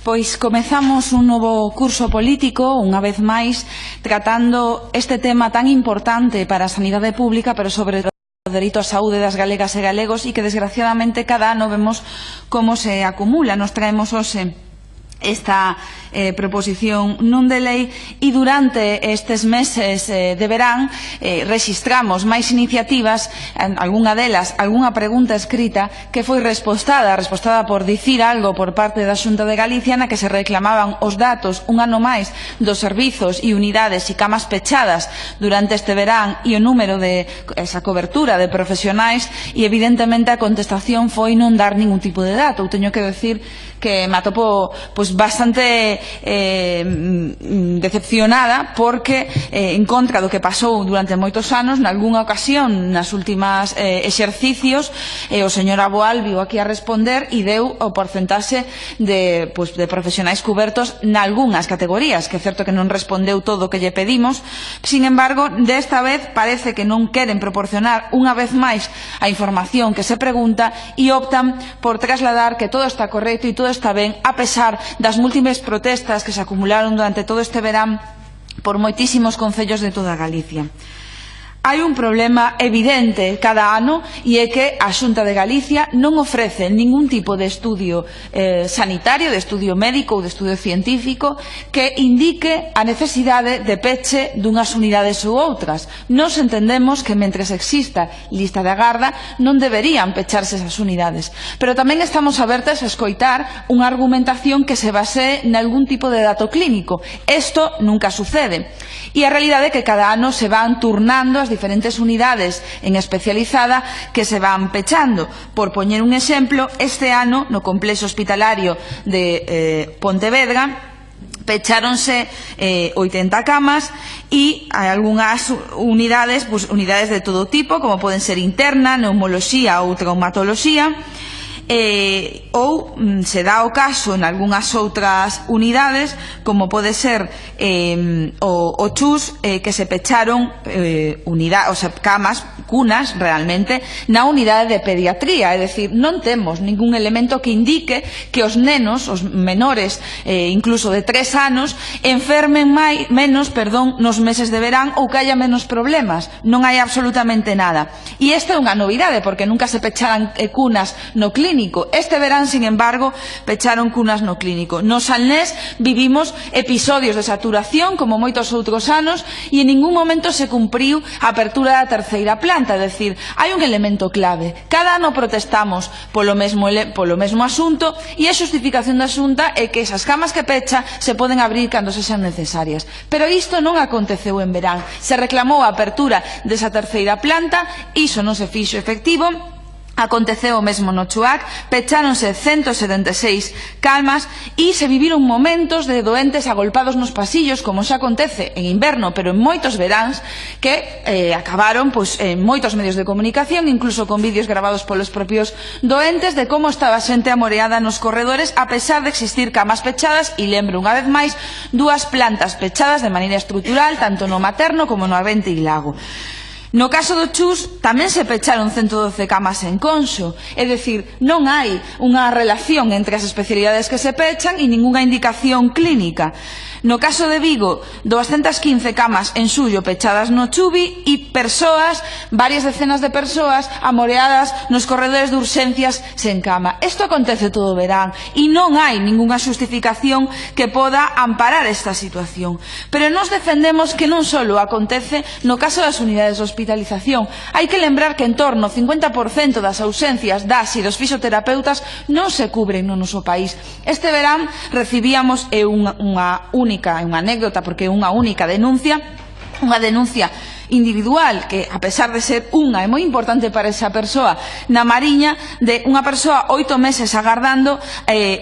Pois comezamos un novo curso político, unha vez máis, tratando este tema tan importante para a sanidade pública, pero sobre o dereito á saúde das galegas e galegos, e que desgraciadamente cada ano vemos como se acumula. Nos traemos hoxe esta proposición non de lei e durante estes meses de verán rexistramos máis iniciativas, algunha delas, algunha pregunta escrita que foi respostada por dicir algo por parte da Xunta de Galicia, na que se reclamaban os datos un ano máis dos servizos e unidades e camas pechadas durante este verán e o número de esa cobertura de profesionais, e evidentemente a contestación foi non dar ningún tipo de dato. Eu teño que decir que me atopo bastante decepcionada, porque en contra do que pasou durante moitos anos, nalgúnha ocasión nas últimas exercicios, o señor Aboal viu aquí a responder e deu o porcentaxe de profesionais cubertos nalgúnas categorías, que é certo que non respondeu todo o que lle pedimos. Sin embargo, desta vez parece que non queren proporcionar unha vez máis a información que se pregunta e optan por trasladar que todo está correcto e todo está ben, a pesar das múltiples protestas que se acumularon durante todo este verán por moitísimos concellos de toda Galicia. Hai un problema evidente cada ano, e é que a Xunta de Galicia non ofrece ningún tipo de estudio sanitario, de estudio médico ou de estudio científico que indique a necesidade de peche dunhas unidades ou outras. Nos entendemos que mentres exista lista de agarda non deberían pecharse esas unidades, pero tamén estamos abertas a escoitar unha argumentación que se basee nalgún tipo de dato clínico. Isto nunca sucede, e a realidade é que cada ano se van turnando as diferentes unidades en especializada que se van pechando. Por poñer un exemplo, este ano no complexo hospitalario de Pontevedra pecháronse 80 camas, e hai algunhas unidades, unidades de todo tipo, como poden ser interna, neumoloxía ou traumatoloxía, ou se dá o caso en algunhas outras unidades, como pode ser o CHUS, que se pecharon camas, cunas realmente, na unidade de pediatría. É dicir, non temos ningún elemento que indique que os nenos, os menores incluso de 3 anos, enfermen menos nos meses de verán, ou que haya menos problemas. Non hai absolutamente nada, e isto é unha novidade, porque nunca se pecharan cunas no clínico. Este verán, sin embargo, pecharon cunas no clínico. No Salnés vivimos episodios de saturación como moitos outros anos, e en ningún momento se cumpriu a apertura da terceira planta. É dicir, hai un elemento clave. Cada ano protestamos polo mesmo asunto, e a xustificación da Xunta é que esas camas que pecha se poden abrir cando sexan necesarias. Pero isto non aconteceu en verán. Se reclamou a apertura desa terceira planta, iso non se fixo efectivo. Aconteceu o mesmo no Chuac, pecháronse 176 camas e se viviron momentos de doentes agolpados nos pasillos, como xa acontece en inverno, pero en moitos veráns, que acabaron en moitos medios de comunicación, incluso con vídeos gravados polos propios doentes, de como estaba a xente amoreada nos corredores, a pesar de existir camas pechadas, e lembro unha vez máis, 2 plantas pechadas de maneira estrutural, tanto no materno como no Avente e Lago. No caso do CHUS tamén se pecharon 112 camas en Conxo, é dicir, non hai unha relación entre as especialidades que se pechan e ningunha indicación clínica. No caso de Vigo, 215 camas en xullo pechadas no Chubi, e varias decenas de persoas amoreadas nos corredores de urxencias sen cama. Isto acontece todo o verán e non hai ningunha xustificación que poda amparar esta situación. Pero nós defendemos que non só acontece no caso das unidades de hospitalización. Hai que lembrar que en torno ao 50% das ausencias das e dos fisioterapeutas non se cubren no noso país. Este verán recibíamos unha anécdota, porque é unha única denuncia, unha denuncia individual, que a pesar de ser é moi importante para esa persoa, na Mariña, de unha persoa 8 meses agardando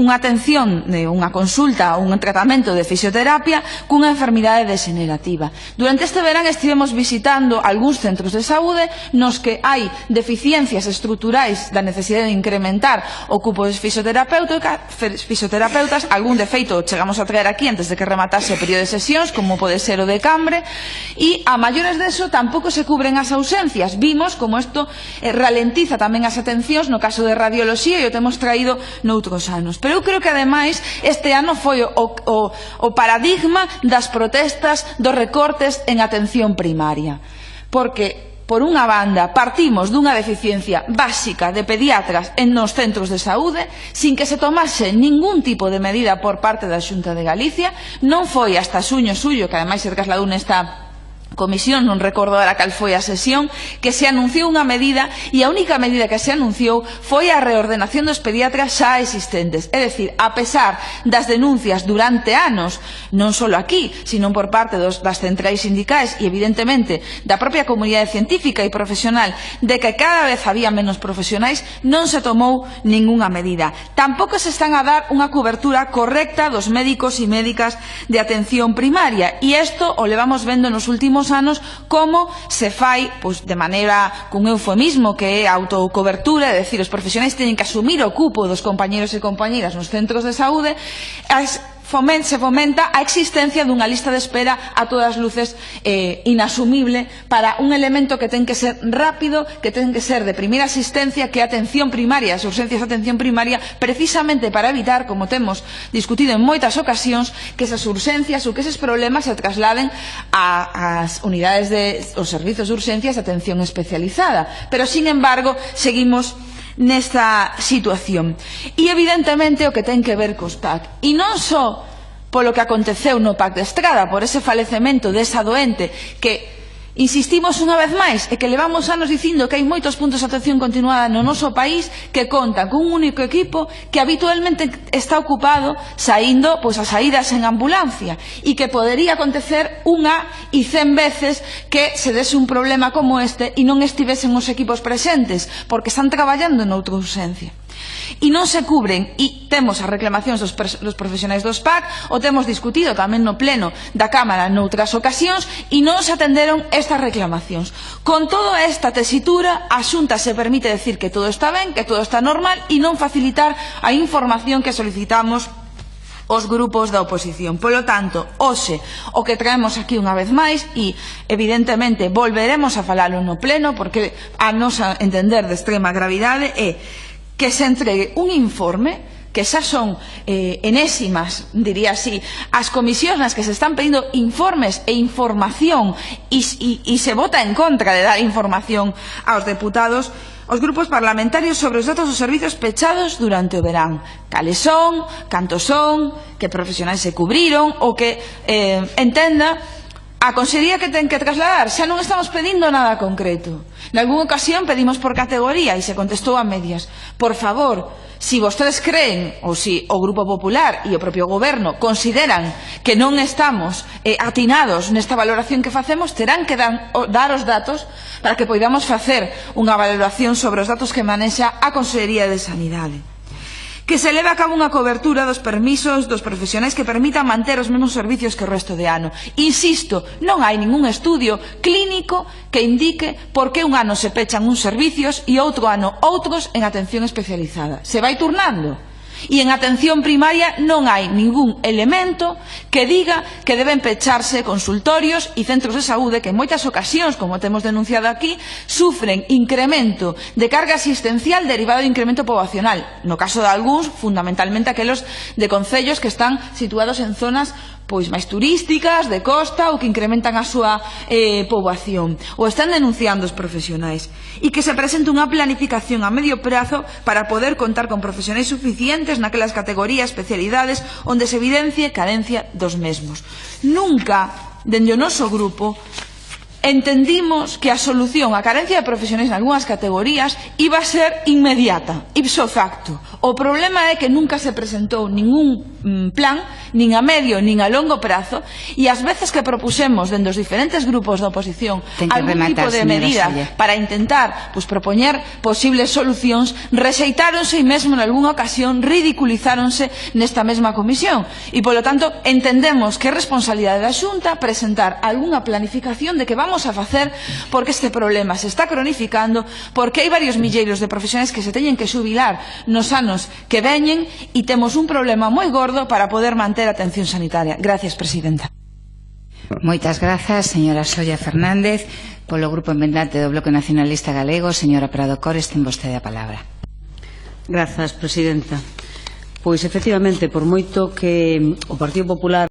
unha atención, unha consulta, un tratamento de fisioterapia cunha enfermidade degenerativa. Durante este verán estivemos visitando algúns centros de saúde nos que hai deficiencias estruturais da necesidade de incrementar o cupo de fisioterapeutas, algún defeito chegamos a traer aquí antes de que rematase o período de sesións, como pode ser o de Cambre, e a maiores de deso, tampouco se cubren as ausencias. Vimos como isto ralentiza tamén as atencións no caso de radioloxía e o temos traído noutros anos. Pero eu creo que, ademais, este ano foi o paradigma das protestas dos recortes en atención primaria. Porque, por unha banda, partimos dunha deficiencia básica de pediatras nos centros de saúde sin que se tomase ningún tipo de medida por parte da Xunta de Galicia. Non foi hasta xuño, que ademais se trasladou nesta comisión, non recordo ahora cal foi a sesión, que se anunciou unha medida, e a única medida que se anunciou foi a reordenación dos pediatras xa existentes. É dicir, a pesar das denuncias durante anos, non só aquí, sino por parte das centrais sindicais e, evidentemente, da propia comunidade científica e profesional, de que cada vez había menos profesionais, non se tomou ningunha medida. Tampouco se están a dar unha cobertura correcta dos médicos e médicas de atención primaria, e isto o levamos vendo nos últimos anos como se fai de maneira, cun eufemismo, que é a autocobertura, é dicir, os profesionais teñen que asumir o cupo dos compañeros e compañeras nos centros de saúde. Se fomenta a existencia dunha lista de espera a todas luces inasumible para un elemento que ten que ser rápido, que ten que ser de primeira asistencia, que é a atención primaria, as urxencias de atención primaria, precisamente para evitar, como temos discutido en moitas ocasións, que esas urxencias ou que eses problemas se trasladen ás unidades os servizos de urxencias de atención especializada. Pero, sin embargo, seguimos nesta situación. E, evidentemente, o que ten que ver cos PAC. E non só polo que aconteceu no PAC de Estrada, por ese falecemento desa doente que, insistimos unha vez máis, e que levamos anos dicindo que hai moitos puntos de atención continuada no noso país que contan con un único equipo que habitualmente está ocupado saindo as saídas en ambulancia, e que podería acontecer unha e 100 veces que se dese un problema como este e non estivesen os equipos presentes, porque están traballando noutra urxencia. E non se cubren, e temos as reclamacións dos profesionais dos PAC, o temos discutido tamén no pleno da Cámara noutras ocasións, e non se atenderon estas reclamacións. Con toda esta tesitura, a Xunta se permite decir que todo está ben, que todo está normal, e non facilitar a información que solicitamos os grupos da oposición. Polo tanto, hoxe, o que traemos aquí unha vez máis, e evidentemente volveremos a falalo no pleno, porque a nosa entender de extrema gravidade é que se entregue un informe, que xa son enésimas, diría así, as comisións nas que se están pedindo informes e información e se vota en contra de dar información aos deputados, os grupos parlamentarios, sobre os datos dos servizos pechados durante o verán. Cales son, cantos son, que profesionais se cubriron, ou que entenda a Consellería que ten que trasladar. Xa non estamos pedindo nada concreto. Nalgúna ocasión pedimos por categoría e se contestou a medias. Por favor, si vostedes creen, ou si o Grupo Popular e o propio Goberno consideran que non estamos atinados nesta valoración que facemos, terán que dar os datos para que poidamos facer unha valoración sobre os datos que manexa a Consellería de Sanidade. Que se leve a cabo unha cobertura dos permisos dos profesionais que permitan manter os mesmos servicios que o resto de ano. Insisto, non hai ningún estudio clínico que indique por que un ano se pechan uns servicios e outro ano outros en atención especializada. Se vai turnando. E en atención primaria non hai ningún elemento que diga que deben pecharse consultorios e centros de saúde que en moitas ocasións, como temos denunciado aquí, sufren incremento de carga asistencial derivado de incremento poboacional. No caso de algúns, fundamentalmente aqueles de concellos que están situados en zonas máis turísticas, de costa, ou que incrementan a súa poboación. O están denunciando os profesionais. E que se presente unha planificación a medio prazo para poder contar con profesionais suficientes naquelas categorías, especialidades, onde se evidencie carencia dos mesmos. Nunca, dende o noso grupo, entendimos que a solución á carencia de profesionais en algunhas categorías iba a ser inmediata, ipso facto. O problema é que nunca se presentou ningún plan, nin a medio nin a longo prazo, e as veces que propusemos dende os diferentes grupos da oposición algún tipo de medida para intentar propoñer posibles solucións, rexeitáronse e mesmo en algunha ocasión ridiculizáronse nesta mesma comisión. E, polo tanto, entendemos que é responsabilidade da Xunta presentar algunha planificación de que vamos a facer, porque este problema se está cronificando, porque hai varios milleiros de profesionais que se teñen que xubilar nos anos que veñen e temos un problema moi gordo para poder manter a atención sanitaria. Gracias, presidenta. Moitas grazas, señora Solla Fernández. Polo Grupo Emendante do Bloque Nacionalista Galego, señora Prado Cores, ten vostede a palabra. Grazas, presidenta. Pois, efectivamente, por moito que o Partido Popular